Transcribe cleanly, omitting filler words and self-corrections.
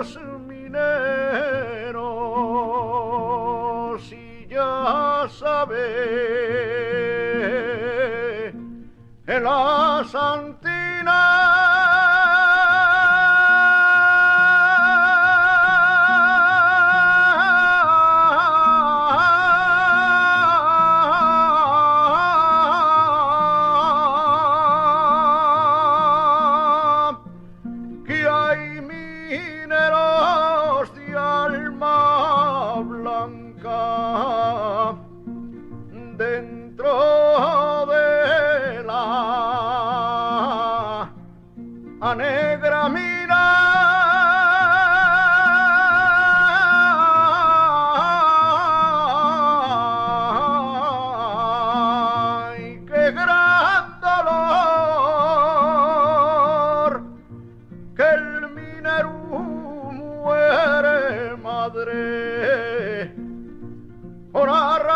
los mineros y ya sabe en la que hay mineros de alma blanca dentro de la negra mina. Ay, qué gran dolor que el minero muere, madre, por arrastrar